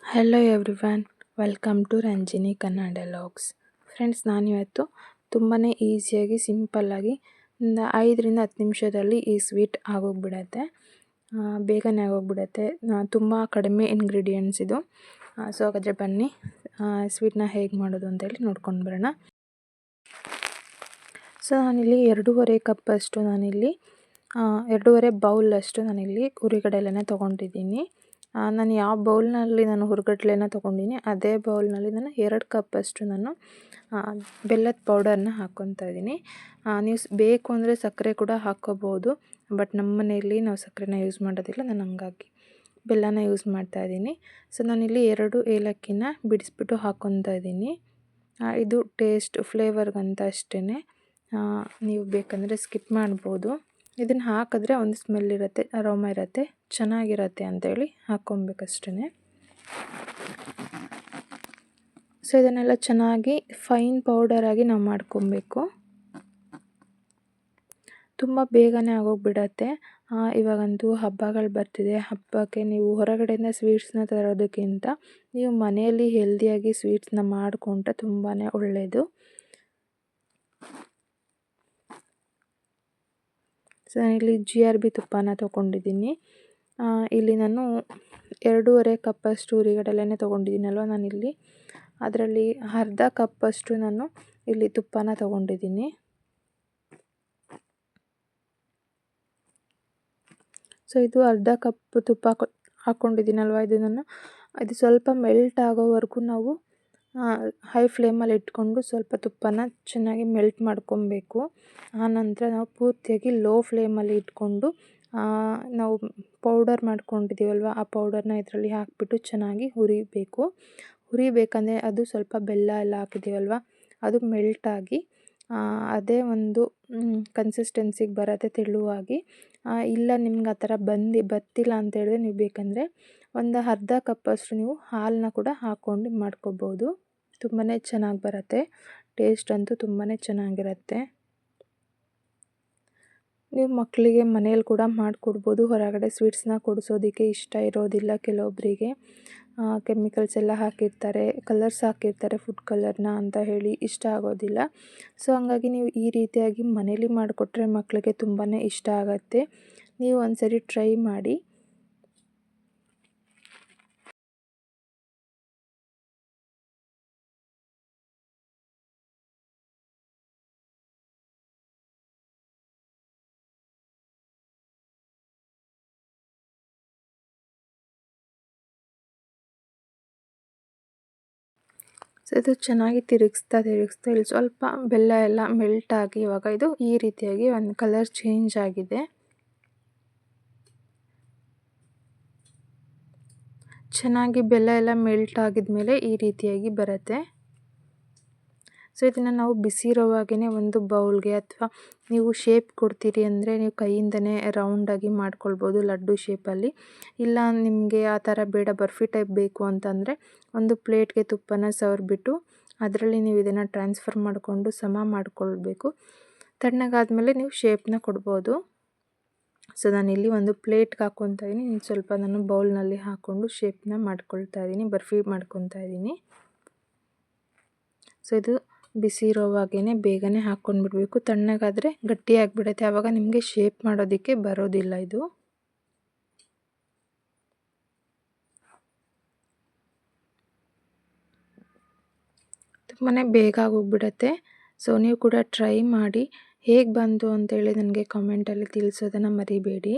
Hello everyone, welcome to Ranjini Kannada vlogs. Friends, ನಾನಿವತ್ತು ತುಂಬಾ ಈಸಿಯಾಗಿ ಸಿಂಪಲ್ಲಾಗಿ ಒಂದು 5 ರಿಂದ 10 ನಿಮಿಷದಲ್ಲಿ ಈ ಸ್ವೀಟ್ ಆಗೋಗ್ಬಿಡತ್ತೆ. ಬೇಗನೆ ಆಗೋಗ್ಬಿಡತ್ತೆ. ತುಂಬ ಕಡಿಮೆ ಇಂಗ್ರೀಡಿಯೆಂಟ್ಸ್ ಇದು. ಸೊ ಹಾಗಾದರೆ ಬನ್ನಿ ಸ್ವೀಟ್ನ ಹೇಗೆ ಮಾಡೋದು ಅಂತೇಳಿ ನೋಡ್ಕೊಂಡು ಬರೋಣ. ಸೊ ನಾನಿಲ್ಲಿ 2.5 ಕಪ್ಪಷ್ಟು ನಾನಿಲ್ಲಿ 2.5 ಬೌಲಷ್ಟು ನಾನಿಲ್ಲಿ ಹುರಿಗಡಲೆನ ತೊಗೊಂಡಿದ್ದೀನಿ. ನಾನು ಯಾವ ಬೌಲ್ನಲ್ಲಿ ಹುರಿಗಡ್ಲೆನ ತೊಗೊಂಡಿನಿ ಅದೇ ಬೌಲ್ನಲ್ಲಿ ನಾನು 2 ಕಪ್ಪಷ್ಟು ನಾನು ಬೆಲ್ಲದ ಪೌಡರ್ನ ಹಾಕ್ಕೊತಾ ಇದ್ದೀನಿ. ನೀವು ಬೇಕು ಅಂದರೆ ಸಕ್ಕರೆ ಕೂಡ ಹಾಕ್ಕೋಬೋದು, ಬಟ್ ನಮ್ಮ ಮನೆಯಲ್ಲಿ ನಾವು ಸಕ್ಕರೆನ ಯೂಸ್ ಮಾಡೋದಿಲ್ಲ, ನಾನು ಹಂಗಾಗಿ ಬೆಲ್ಲನ ಯೂಸ್ ಮಾಡ್ತಾ ಇದ್ದೀನಿ. ಸೊ ನಾನಿಲ್ಲಿ 2 ಏಲಕ್ಕಿನ ಬಿಡಿಸ್ಬಿಟ್ಟು ಹಾಕ್ಕೊತಾ ಇದ್ದೀನಿ. ಇದು ಟೇಸ್ಟ್ ಫ್ಲೇವರ್ಗಂತ ಅಷ್ಟೇ, ನೀವು ಬೇಕಂದರೆ ಸ್ಕಿಪ್ ಮಾಡ್ಬೋದು. ಇದನ್ನು ಹಾಕಿದ್ರೆ ಒಂದು ಸ್ಮೆಲ್ ಇರುತ್ತೆ, ಅರೋಮ ಇರುತ್ತೆ, ಚೆನ್ನಾಗಿರುತ್ತೆ ಅಂತೇಳಿ ಹಾಕ್ಕೊಬೇಕಷ್ಟೇ. ಸೊ ಇದನ್ನೆಲ್ಲ ಚೆನ್ನಾಗಿ ಫೈನ್ ಪೌಡರಾಗಿ ನಾವು ಮಾಡ್ಕೊಬೇಕು. ತುಂಬ ಬೇಗನೆ ಆಗೋಗ್ಬಿಡತ್ತೆ. ಇವಾಗಂತೂ ಹಬ್ಬಗಳು ಬರ್ತಿದೆ. ಹಬ್ಬಕ್ಕೆ ನೀವು ಹೊರಗಡೆಯಿಂದ ಸ್ವೀಟ್ಸ್ನ ತರೋದಕ್ಕಿಂತ ನೀವು ಮನೆಯಲ್ಲಿ ಹೆಲ್ದಿಯಾಗಿ ಸ್ವೀಟ್ಸ್ನ ಮಾಡಿಕೊಂಡ್ರೆ ತುಂಬಾ ಒಳ್ಳೆಯದು. ಸೊ ನಾನಿಲ್ಲಿ GRB ತುಪ್ಪನ ತೊಗೊಂಡಿದ್ದೀನಿ. ಇಲ್ಲಿ ನಾನು 2.5 ಕಪ್ಪಷ್ಟು ಹುರಿಗಡಲೆನೇ ತೊಗೊಂಡಿದ್ದೀನಲ್ವ, ನಾನಿಲ್ಲಿ ಅದರಲ್ಲಿ ಅರ್ಧ ಕಪ್ಪಷ್ಟು ನಾನು ಇಲ್ಲಿ ತುಪ್ಪನ ತೊಗೊಂಡಿದ್ದೀನಿ. ಸೊ ಇದು ಅರ್ಧ ಕಪ್ ತುಪ್ಪ ಹಾಕ್ಕೊಂಡಿದ್ದೀನಲ್ವ, ಇದು ಸ್ವಲ್ಪ ಮೆಲ್ಟ್ ಆಗೋವರೆಗೂ ನಾವು ಹೈ ಫ್ಲೇಮಲ್ಲಿ ಇಟ್ಕೊಂಡು ಸ್ವಲ್ಪ ತುಪ್ಪನ ಚೆನ್ನಾಗಿ ಮೆಲ್ಟ್ ಮಾಡ್ಕೊಬೇಕು. ಆನಂತರ ನಾವು ಪೂರ್ತಿಯಾಗಿ ಲೋ ಫ್ಲೇಮಲ್ಲಿ ಇಟ್ಕೊಂಡು ನಾವು ಪೌಡರ್ ಮಾಡ್ಕೊಂಡಿದ್ದೀವಲ್ವ, ಆ ಪೌಡರ್ನ ಇದರಲ್ಲಿ ಹಾಕಿಬಿಟ್ಟು ಚೆನ್ನಾಗಿ ಹುರಿಬೇಕಂದ್ರೆ ಅದು ಸ್ವಲ್ಪ ಬೆಲ್ಲ ಎಲ್ಲ ಹಾಕಿದ್ದೀವಲ್ವ, ಅದು ಮೆಲ್ಟಾಗಿ ಅದೇ ಒಂದು ಕನ್ಸಿಸ್ಟೆನ್ಸಿಗೆ ಬರುತ್ತೆ ತೆಳುವಾಗಿ. ಇಲ್ಲ ನಿಮ್ಗೆ ಆ ಥರ ಬತ್ತಿಲ್ಲ ಅಂತ ಹೇಳಿದ್ರೆ ನೀವು ಬೇಕಂದರೆ ಒಂದು ಅರ್ಧ ಕಪ್ಪಷ್ಟು ನೀವು ಹಾಲನ್ನ ಕೂಡ ಹಾಕ್ಕೊಂಡು ಮಾಡ್ಕೋಬೋದು. ತುಂಬಾ ಚೆನ್ನಾಗಿ ಬರುತ್ತೆ, ಟೇಸ್ಟ್ ಅಂತೂ ತುಂಬಾ ಚೆನ್ನಾಗಿರುತ್ತೆ. ನೀವು ಮಕ್ಕಳಿಗೆ ಮನೇಲಿ ಕೂಡ ಮಾಡಿಕೊಡ್ಬೋದು. ಹೊರಗಡೆ ಸ್ವೀಟ್ಸ್ನ ಕೊಡಿಸೋದಕ್ಕೆ ಇಷ್ಟ ಇರೋದಿಲ್ಲ ಕೆಲವೊಬ್ಬರಿಗೆ, ಕೆಮಿಕಲ್ಸ್ ಎಲ್ಲ ಹಾಕಿರ್ತಾರೆ, ಕಲರ್ಸ್ ಹಾಕಿರ್ತಾರೆ, ಫುಡ್ ಕಲರ್ನ ಅಂತ ಹೇಳಿ ಇಷ್ಟ ಆಗೋದಿಲ್ಲ. ಸೊ ಹಾಗಾಗಿ ನೀವು ಈ ರೀತಿಯಾಗಿ ಮನೇಲಿ ಮಾಡಿಕೊಟ್ರೆ ಮಕ್ಕಳಿಗೆ ತುಂಬಾ ಇಷ್ಟ ಆಗುತ್ತೆ. ನೀವು ಒಂದ್ಸರಿ ಟ್ರೈ ಮಾಡಿ. ಸೊ ಇದು ಚೆನ್ನಾಗಿ ತಿರುಗಿಸ್ತಾ ಇಲ್ಲಿ ಸ್ವಲ್ಪ ಬೆಲ್ಲ ಎಲ್ಲ ಮೆಲ್ಟಾಗಿ ಇವಾಗ ಇದು ಈ ರೀತಿಯಾಗಿ ಒಂದು ಕಲರ್ ಚೇಂಜ್ ಆಗಿದೆ. ಚೆನ್ನಾಗಿ ಬೆಲ್ಲ ಎಲ್ಲ ಮೆಲ್ಟ್ ಆಗಿದ್ಮೇಲೆ ಈ ರೀತಿಯಾಗಿ ಬರುತ್ತೆ. ಸೊ ಇದನ್ನು ನಾವು ಬಿಸಿ ಇರೋವಾಗೇ ಒಂದು ಬೌಲ್ಗೆ, ಅಥವಾ ನೀವು ಶೇಪ್ ಕೊಡ್ತೀರಿ ಅಂದರೆ ನೀವು ಕೈಯಿಂದನೇ ರೌಂಡಾಗಿ ಮಾಡ್ಕೊಳ್ಬೋದು ಲಡ್ಡು ಶೇಪಲ್ಲಿ. ಇಲ್ಲ ನಿಮಗೆ ಆ ಥರ ಬೇಡ, ಬರ್ಫಿ ಟೈಪ್ ಬೇಕು ಅಂತಂದರೆ ಒಂದು ಪ್ಲೇಟ್ಗೆ ತುಪ್ಪನ ಸವರ್ಬಿಟ್ಟು ಅದರಲ್ಲಿ ನೀವು ಇದನ್ನು ಟ್ರಾನ್ಸ್ಫರ್ ಮಾಡಿಕೊಂಡು ಸಮ ಮಾಡಿಕೊಳ್ಬೇಕು. ತಣ್ಣಗಾದ್ಮೇಲೆ ನೀವು ಶೇಪ್ನ ಕೊಡ್ಬೋದು. ಸೊ ನಾನಿಲ್ಲಿ ಒಂದು ಪ್ಲೇಟ್ಗೆ ಹಾಕ್ಕೊತಾ ಇದ್ದೀನಿ, ಸ್ವಲ್ಪ ನಾನು ಬೌಲ್ನಲ್ಲಿ ಹಾಕ್ಕೊಂಡು ಶೇಪ್ನ ಮಾಡ್ಕೊಳ್ತಾ ಇದ್ದೀನಿ, ಬರ್ಫಿ ಮಾಡ್ಕೊತಾ ಇದ್ದೀನಿ. ಸೊ ಇದು ಬಿಸಿ ಇರೋವಾಗೇ ಬೇಗನೆ ಹಾಕ್ಕೊಂಡ್ಬಿಡ್ಬೇಕು, ತಣ್ಣಗಾದರೆ ಗಟ್ಟಿಯಾಗಿಬಿಡುತ್ತೆ, ಆವಾಗ ನಿಮಗೆ ಶೇಪ್ ಮಾಡೋದಕ್ಕೆ ಬರೋದಿಲ್ಲ. ಇದು ತುಂಬಾ ಬೇಗ ಆಗೋಗ್ಬಿಡತ್ತೆ. ಸೊ ನೀವು ಕೂಡ ಟ್ರೈ ಮಾಡಿ, ಹೇಗೆ ಬಂತು ಅಂತೇಳಿ ನನಗೆ ಕಾಮೆಂಟಲ್ಲಿ ತಿಳಿಸೋದನ್ನು ಮರಿಬೇಡಿ.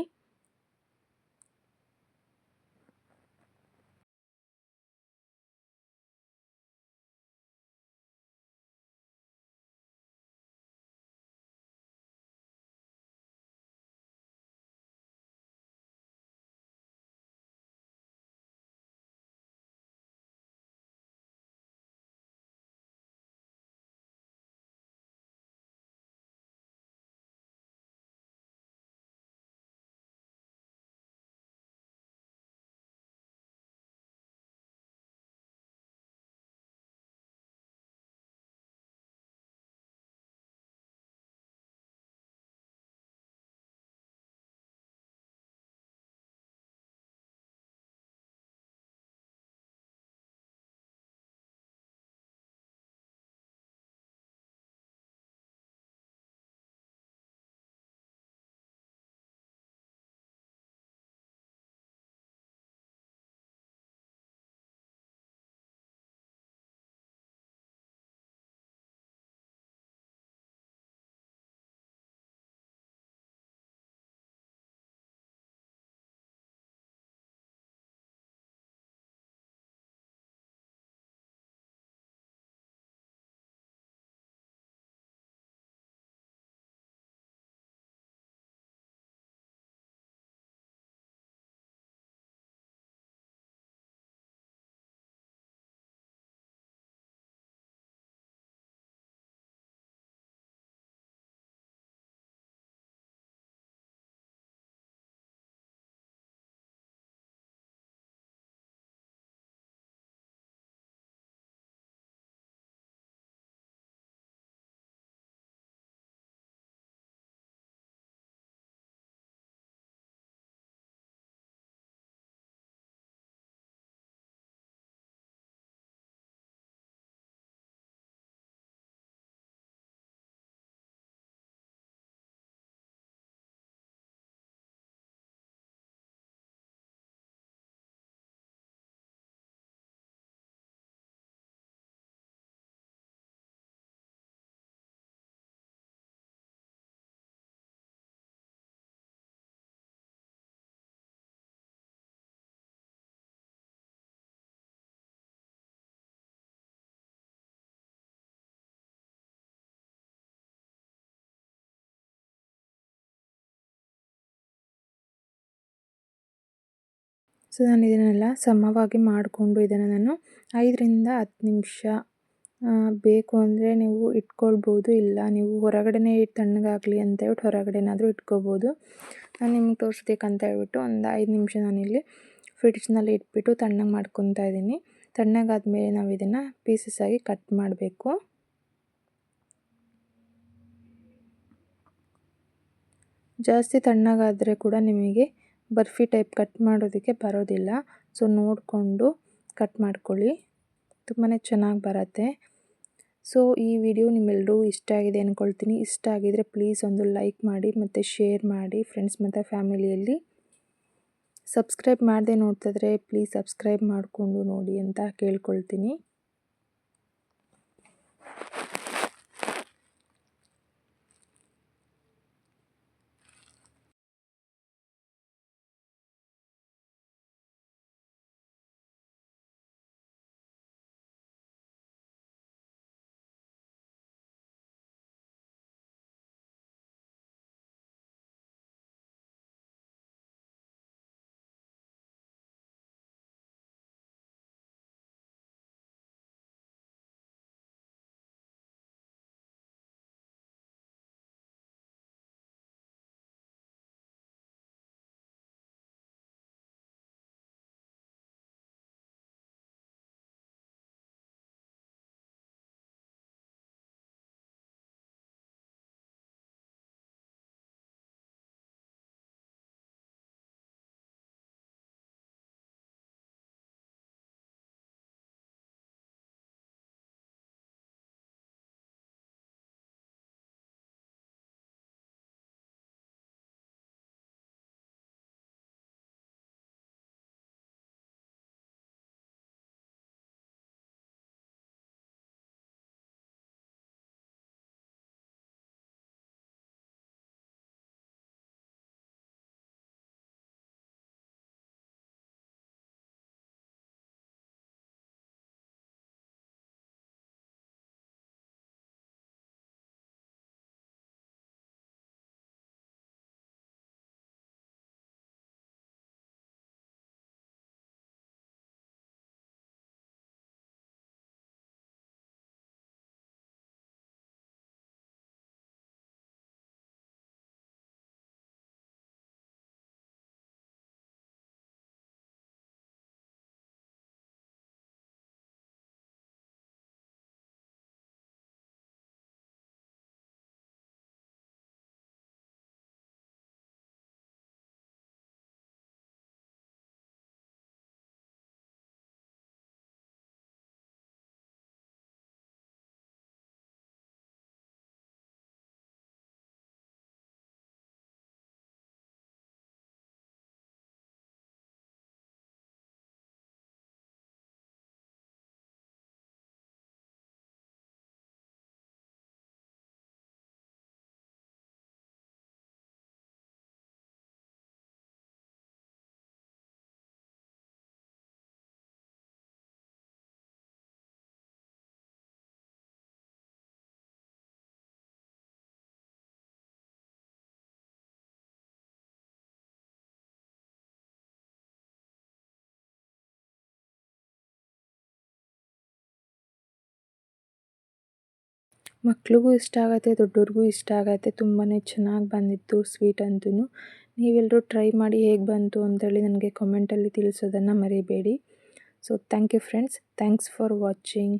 ಸೊ ನಾನು ಇದನ್ನೆಲ್ಲ ಸಮವಾಗಿ ಮಾಡಿಕೊಂಡು ಇದನ್ನು ನಾನು 5ರಿಂದ 10 ನಿಮಿಷ ಬೇಕು ಅಂದರೆ ನೀವು ಇಟ್ಕೊಳ್ಬೋದು, ಇಲ್ಲ ನೀವು ಹೊರಗಡೆನೇ ತಣ್ಣಗಾಗಲಿ ಅಂತ ಹೇಳ್ಬಿಟ್ಟು ಹೊರಗಡೆನಾದರೂ ಇಟ್ಕೋಬೋದು. ನಾನು ನಿಮ್ಗೆ ತೋರಿಸ್ಬೇಕಂತ ಹೇಳ್ಬಿಟ್ಟು ಒಂದು 5 ನಿಮಿಷ ನಾನಿಲ್ಲಿ ಫ್ರಿಡ್ಜ್ನಲ್ಲಿ ಇಟ್ಬಿಟ್ಟು ತಣ್ಣಗೆ ಮಾಡ್ಕೊತಾ ಇದ್ದೀನಿ. ತಣ್ಣಗಾದ್ಮೇಲೆ ನಾವು ಇದನ್ನು ಪೀಸಸ್ ಆಗಿ ಕಟ್ ಮಾಡಬೇಕು. ಜಾಸ್ತಿ ತಣ್ಣಗಾದರೆ ಕೂಡ ನಿಮಗೆ ಬರ್ಫಿ ಟೈಪ್ ಕಟ್ ಮಾಡೋದಕ್ಕೆ ಬರೋದಿಲ್ಲ. ಸೊ ನೋಡಿಕೊಂಡು ಕಟ್ ಮಾಡ್ಕೊಳ್ಳಿ, ತುಂಬಾ ಚೆನ್ನಾಗಿ ಬರುತ್ತೆ. ಸೊ ಈ ವಿಡಿಯೋ ನಿಮ್ಮೆಲ್ಲರೂ ಇಷ್ಟ ಆಗಿದೆ ಅಂದ್ಕೊಳ್ತೀನಿ. ಇಷ್ಟ ಆಗಿದರೆ ಪ್ಲೀಸ್ ಒಂದು ಲೈಕ್ ಮಾಡಿ ಮತ್ತು ಶೇರ್ ಮಾಡಿ ಫ್ರೆಂಡ್ಸ್ ಮತ್ತು ಫ್ಯಾಮಿಲಿಯಲ್ಲಿ. ಸಬ್ಸ್ಕ್ರೈಬ್ ಮಾಡದೆ ನೋಡ್ತಿದ್ರೆ ಪ್ಲೀಸ್ ಸಬ್ಸ್ಕ್ರೈಬ್ ಮಾಡಿಕೊಂಡು ನೋಡಿ ಅಂತ ಕೇಳ್ಕೊಳ್ತೀನಿ. ಮಕ್ಳಿಗೂ ಇಷ್ಟ ಆಗುತ್ತೆ, ದೊಡ್ಡವ್ರಿಗೂ ಇಷ್ಟ ಆಗುತ್ತೆ. ತುಂಬಾ ಚೆನ್ನಾಗಿ ಬಂದಿತ್ತು ಸ್ವೀಟ್ ಅಂತೂ. ನೀವೆಲ್ಲರೂ ಟ್ರೈ ಮಾಡಿ ಹೇಗೆ ಬಂತು ಅಂತೇಳಿ ನನಗೆ ಕಮೆಂಟಲ್ಲಿ ತಿಳಿಸೋದನ್ನು ಮರಿಬೇಡಿ. So thank you friends, thanks for watching.